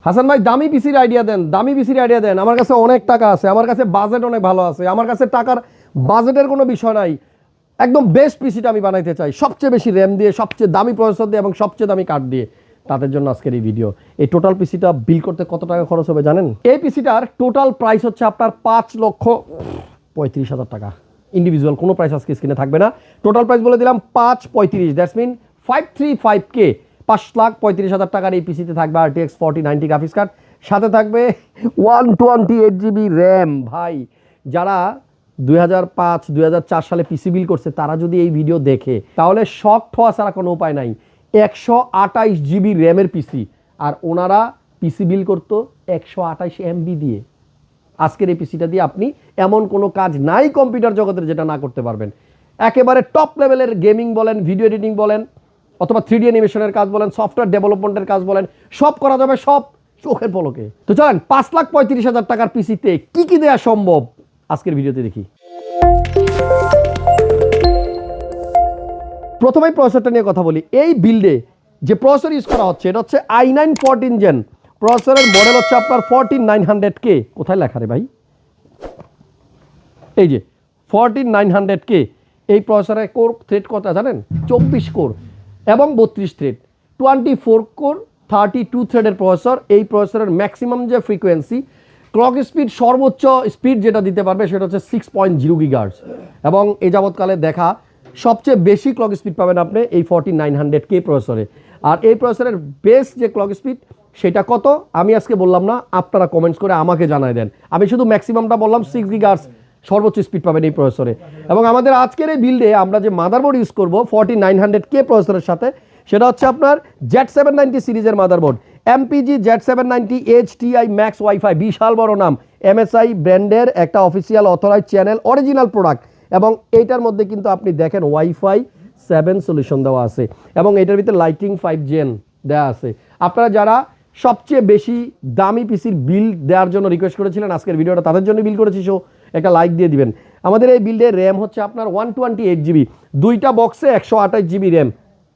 হাসান ভাই দামি পিসির আইডিয়া দেন, দামি পিসির আইডিয়া দেন। আমার কাছে অনেক টাকা আছে, আমার কাছে বাজেট অনেক ভালো আছে, আমার কাছে টাকার বাজেটের কোনো বিষয় নাই। একদম বেস্ট পিসিটা আমি বানাইতে চাই, সবচেয়ে বেশি র্যাম দিয়ে, সবচেয়ে দামি প্রসেসর দিয়ে এবং সবচেয়ে দামি কার্ড দিয়ে। তাদের জন্য আজকের এই ভিডিও। এই টোটাল পিসিটা বিল করতে কত টাকা খরচ হবে জানেন? এই পিসিটার টোটাল প্রাইস হচ্ছে আপনার 5,35,000 টাকা। ইন্ডিভিজুয়াল কোনো প্রাইস আজকে স্ক্রিনে থাকবে না। টোটাল প্রাইস বলে দিলাম 5,35,000, দ্যাটস মিন 535K। 5,35,000 টাকার এই পিসিতে থাকবে RTX 4090 গ্রাফিক্স কার্ড, সাথে থাকবে 128GB র্যাম। ভাই যারা 2005-2004 সালে পিসি বিল করছে তারা যদি এই ভিডিও দেখে তাহলে শক হওয়া ছাড়া কোনো উপায় নাই। 128GB র্যামের পিসি, আর ওনারা পিসি বিল করতো 128 MB দিয়ে। আজকের এই পিসিটা দিয়ে আপনি এমন কোনো কাজ নাই কম্পিউটার জগতের যেটা না করতে পারবেন। একেবারে টপ লেভেলের গেমিং বলেন, ভিডিও এডিটিং বলেন, অথবা 3D অ্যানিমেশনের কাজ বলেন, সফটওয়্যার ডেভেলপমেন্টের কাজ বলেন, সব করা যাবে, সব চোখের পলকে। তো চলেন 5,35,000 টাকার পিসিতে কি কি দেওয়া সম্ভব আজকের ভিডিওতে দেখি। প্রথমেই প্রসেসরটা নিয়ে কথা বলি। এই বিল্ডে যে প্রসেসর ইউজ করা হচ্ছে এটা হচ্ছে i9 14 জেন প্রসেসরের মডেল হচ্ছে আপনার 14900K। কোথায় লেখা রে ভাই? এই যে 14900K। এই প্রসেসরের কোর থ্রেড কত জানেন? 24 কোর এবং 32 থ্রেড। 24 কোর 32 থ্রেডের প্রসেসর। এই প্রসেসরের ম্যাক্সিমাম যে ফ্রিকোয়েন্সি ক্লক স্পিড, সর্বোচ্চ স্পিড যেটা দিতে পারবে সেটা হচ্ছে 6.0 GHz। এবং এই যাবৎকালে দেখা সবচেয়ে বেশি ক্লক স্পিড পাবেন আপনি এই 14900K প্রসেসরে। আর এই প্রসেসরের বেস্ট যে ক্লক স্পিড সেটা কত আমি আজকে বললাম না, আপনারা কমেন্টস করে আমাকে জানাই দেন। আমি শুধু ম্যাক্সিমামটা বললাম, 6 GHz সর্বোচ্চ স্পিড পাবেন এই প্রসেসরে। এবং আমাদের আজকের এই বিল্ডে আমরা যে মাদারবোর্ড ইউজ করব 4900K প্রসেসরের সাথে, সেটা হচ্ছে আপনার Z790 সিরিজের motherboard. MPG Z790 HTI Max Wi-Fi, বিশাল বড় নাম, MSI ব্র্যান্ডের একটা official authorize channel, original product. এবং এইটার মধ্যে কিন্তু আপনি দেখেন Wi-Fi 7 সলিউশন দেওয়া আছে এবং এটার ভিতরে লাইটিং 5 জেন দেওয়া আছে। আপনারা যারা সবচেয়ে বেশি দামি পিসির বিল দেওয়ার জন্য রিকোয়েস্ট করেছিলেন, আজকের ভিডিওটা তাদের জন্য বিল করেছি, সো একটা লাইক দিয়ে দিবেন। আমাদের এই বিল্ডের র্যাম হচ্ছে আপনার 128GB, দুইটা বক্সে 128GB র্যাম।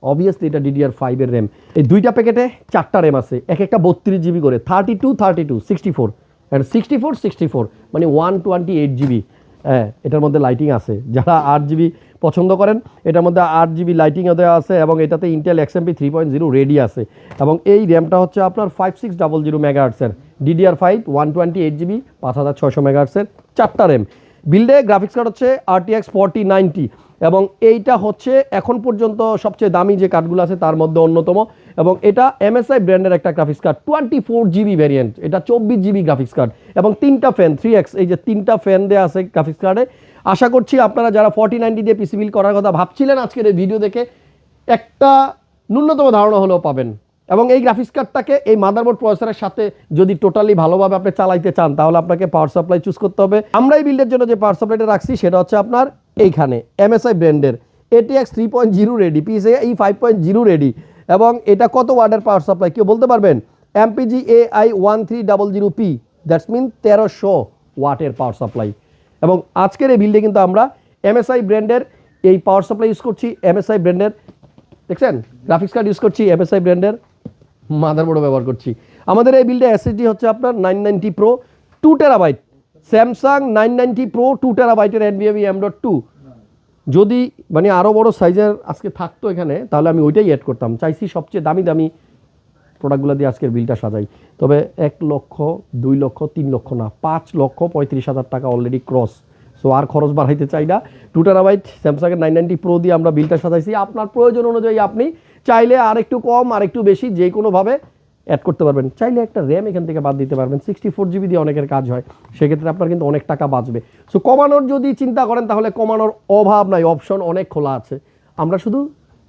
অবভিয়াসলি এটা DDR5 এর র্যাম। এই দুইটা প্যাকেটে 4টা র্যাম আছে, এক একটা 32GB করে, 32, 64 অ্যান্ড 64 মানে 128GB। হ্যাঁ, এটার মধ্যে লাইটিং আছে। যারা 8GB পছন্দ করেন এটার মধ্যে 8GB লাইটিংও দেওয়া আছে এবং এটাতে ইন্টেল XMP 3.0 রেডি আছে। এবং এই র্যামটা হচ্ছে আপনার 5600 মেগাহার্টসের, DDR5 128GB 5600 মেগাহার্টসের, 4টা র্যাম। বিল্ডে গ্রাফিক্স কার্ড হচ্ছে RTX 4090 এবং এইটা হচ্ছে এখন পর্যন্ত সবচেয়ে দামি যে কার্ডগুলো আছে তার মধ্যে অন্যতম। এবং এটা MSI ব্র্যান্ডের একটা গ্রাফিক্স কার্ড, 24GB ভ্যারিয়েন্ট, এটা 24GB গ্রাফিক্স কার্ড এবং 3টা ফ্যান 3x, এই যে 3টা ফ্যান দেওয়া আছে গ্রাফিক্স কার্ডে। আশা করছি আপনারা যারা 4090 দিয়ে পিসি বিল করার কথা ভাবছিলেন আজকের এই ভিডিও দেখে একটা ন্যূনতম ধারণা হলেও পাবেন। এবং এই গ্রাফিক্স কার্ডটাকে এই মাদারবোর্ড প্রসেসরের সাথে যদি টোটালি ভালোভাবে আপনি চালাইতে চান তাহলে আপনাকে পাওয়ার সাপ্লাই চুজ করতে হবে। আমরা এই বিল্ডের জন্য যে পাওয়ার সাপ্লাইটা রাখছি সেটা হচ্ছে আপনার এইখানে MSI ব্র্যান্ডের ATX 3.0 রেডি, PCIe 5.0 রেডি। এবং এটা কত ওয়াটের পাওয়ার সাপ্লাই কেউ বলতে পারবেন? MPG AI 1300P, that's mean 1300 ওয়াটের পাওয়ার সাপ্লাই। এবং আজকের এই বিল্ডে কিন্তু আমরা MSI ব্র্যান্ডের এই পাওয়ার সাপ্লাই ইউজ করছি, MSI ব্র্যান্ডের দেখছেন গ্রাফিক্স কার্ড ইউজ করছি, MSI ব্র্যান্ডের মাদারবোর্ডও ব্যবহার করছি। আমাদের এই বিল্ডে SSD হচ্ছে আপনার 990 Pro 2TB, Samsung 990 Pro 2TB NVMe M.2। যদি মানে আরও বড় সাইজের আজকে থাকতো এখানে তাহলে আমি ওইটাই অ্যাড করতাম। চাইছি সবচেয়ে দামি দামি প্রোডাক্টগুলো দিয়ে আজকের বিলটা সাজাই। তবে 1 লক্ষ 2 লক্ষ 3 লক্ষ না, 5,35,000 টাকা অলরেডি ক্রস। সো আর খরচ বাড়াইতে চাই না। 2TB স্যামসাংয়ের 990 Pro দিয়ে আমরা বিলটা সাজাইছি। আপনার প্রয়োজন অনুযায়ী আপনি চাইলে আর একটু কম আর একটু বেশি যে কোনোভাবে অ্যাড করতে পারবেন। চাইলে একটা র্যাম এখান থেকে বাদ দিতে পারবেন। 64GB দিয়ে অনেকের কাজ হয়, সেক্ষেত্রে আপনার কিন্তু অনেক টাকা বাঁচবে। সো কমানোর যদি চিন্তা করেন তাহলে কমানোর অভাব নাই, অপশন অনেক খোলা আছে। আমরা শুধু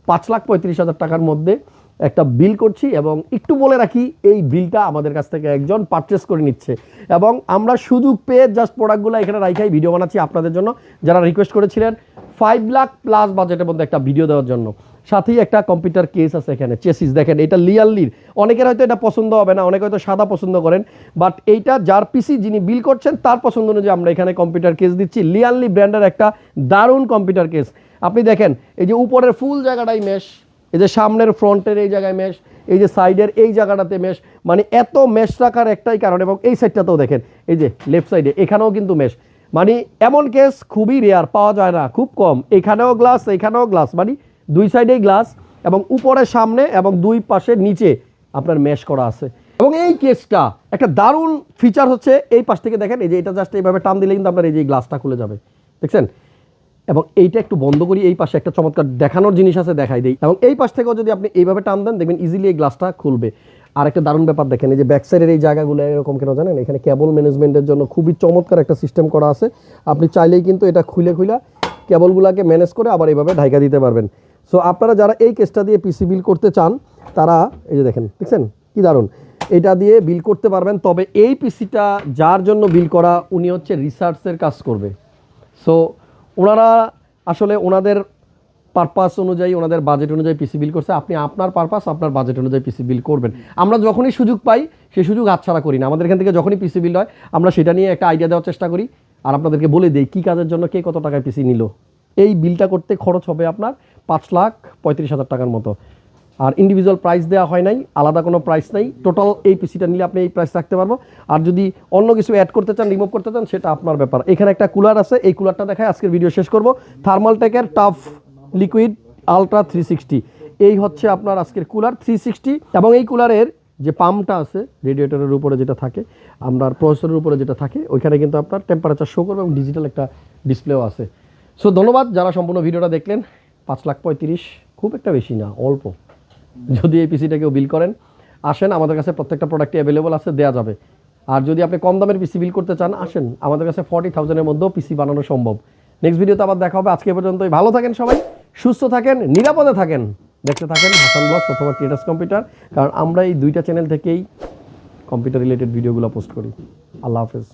5,35,000 টাকার মধ্যে একটা বিল করছি এবং একটু বলে রাখি এই বিলটা আমাদের কাছ থেকে একজন পারচেস করে নিচ্ছে এবং আমরা সুযোগ পেয়ে জাস্ট প্রোডাক্টগুলো এখানে রাখাই ভিডিও বানাচ্ছি আপনাদের জন্য যারা রিকোয়েস্ট করেছিলেন 5 লাখ প্লাস বাজেটের মধ্যে একটা ভিডিও দেওয়ার জন্য। সাথেই একটা কম্পিউটার কেস আছে এখানে, চেসিস দেখেন, এটা লিয়ারলির। অনেকের হয়তো এটা পছন্দ হবে না, অনেকে হয়তো সাদা পছন্দ করেন, বাট এইটা যার পিসি যিনি বিল করছেন তার পছন্দ অনুযায়ী আমরা এখানে কম্পিউটার কেস দিচ্ছি। লিয়ারলি ব্র্যান্ডের একটা দারুণ কম্পিউটার কেস। আপনি দেখেন এই যে উপরের ফুল জায়গাটাই মেশ, এই যে সামনের ফ্রন্টের এই জায়গায় মেশ, এই যে সাইডের এই জায়গাটাতে মেশ, মানে এত মেশ রাখার একটাই কারণ। এবং এই সাইডটাতেও দেখেন এই যে লেফট সাইডে এখানেও কিন্তু মেশ, মানে এমন কেস খুবই রেয়ার, পাওয়া যায় না, খুব কম। এখানেও গ্লাস, এখানেও গ্লাস, মানে দুই সাইডেই গ্লাস এবং উপরে সামনে এবং দুই পাশে নিচে আপনার মেশ করা আছে। এবং এই কেসটা একটা দারুণ ফিচার হচ্ছে এই পাশ থেকে দেখেন, এই যে এটা জাস্ট এইভাবে টান দিলে কিন্তু আপনার এই যে গ্লাসটা খুলে যাবে, দেখছেন। এবং এইটা একটু বন্ধ করি, এই পাশে একটা চমৎকার দেখানোর জিনিস আছে, দেখাই দিই। এবং এই পাশ থেকেও যদি আপনি এইভাবে টান দেন দেখবেন ইজিলি এই গ্লাসটা খুলবে। আর একটা দারুণ ব্যাপার দেখেন, এই যে ব্যাক সাইডের এই জায়গাগুলো এরকম কেন জানেন, এখানে কেবল ম্যানেজমেন্টের জন্য খুবই চমৎকার একটা সিস্টেম করা আছে। আপনি চাইলেই কিন্তু এটা খুলে কেবলগুলোকে ম্যানেজ করে আবার এইভাবে ঢাইকা দিতে পারবেন। সো আপনারা যারা এই কেসটা দিয়ে পিসি বিল করতে চান তারা এই যে দেখেন, দেখছেন কি দারুণ, এটা দিয়ে বিল করতে পারবেন। তবে এই পিসিটা যার জন্য বিল করা উনি হচ্ছে রিসার্চের কাজ করবে। সো ওনারা আসলে ওনাদের পারপাস অনুযায়ী, ওনাদের বাজেট অনুযায়ী পিসি বিল করছে। আপনি আপনার পারপাস, আপনার বাজেট অনুযায়ী পিসি বিল করবেন। আমরা যখনই সুযোগ পাই সেই সুযোগ হাতছাড়া করি না। আমাদের এখান থেকে যখনই পিসি বিল হয় আমরা সেটা নিয়ে একটা আইডিয়া দেওয়ার চেষ্টা করি আর আপনাদেরকে বলে দিই কী কাজের জন্য কে কত টাকায় পিসি নিল। এই বিলটা করতে খরচ হবে আপনার 5,35,000 টাকার মতো। আর ইন্ডিভিজুয়াল প্রাইস দেওয়া হয় নাই, আলাদা কোনো প্রাইস নাই। টোটাল এই পিসিটা নিলে আপনি এই প্রাইস রাখতে পারবো। আর যদি অন্য কিছু অ্যাড করতে চান, রিমুভ করতে চান, সেটা আপনার ব্যাপার। এখানে একটা কুলার আছে, এই কুলারটা দেখায় আজকের ভিডিও শেষ করব। থার্মালটেকের টাফ লিকুইড আলট্রা 360, এই হচ্ছে আপনার আজকের কুলার 360। এবং এই কুলারের যে পাম্পটা আছে রেডিয়েটরের উপরে যেটা থাকে, আপনার প্রসেসরের উপরে যেটা থাকে, ওইখানে কিন্তু আপনার টেম্পারেচার শো করবে এবং ডিজিটাল একটা ডিসপ্লেও আছে। সো ধন্যবাদ যারা সম্পূর্ণ ভিডিওটা দেখলেন। 5,35,000 খুব একটা বেশি না, অল্প। যদি এই পিসিটা কেউ বিল করেন, আসেন, আমাদের কাছে প্রত্যেকটা প্রোডাক্টই অ্যাভেলেবল আছে, দেওয়া যাবে। আর যদি আপনি কম দামের পিসি বিল করতে চান, আসেন, আমাদের কাছে 40,000-এর মধ্যেও পিসি বানানো সম্ভব। নেক্সট ভিডিওতে আবার দেখা হবে। আজকে পর্যন্তই, ভালো থাকেন সবাই, সুস্থ থাকেন, নিরাপদে থাকেন, দেখতে থাকেন হাসান ব্লগস অথবা ক্রিয়েটাস কম্পিউটার, কারণ আমরা এই দুইটা চ্যানেল থেকেই কম্পিউটার রিলেটেড ভিডিওগুলো পোস্ট করি। আল্লাহ হাফেজ।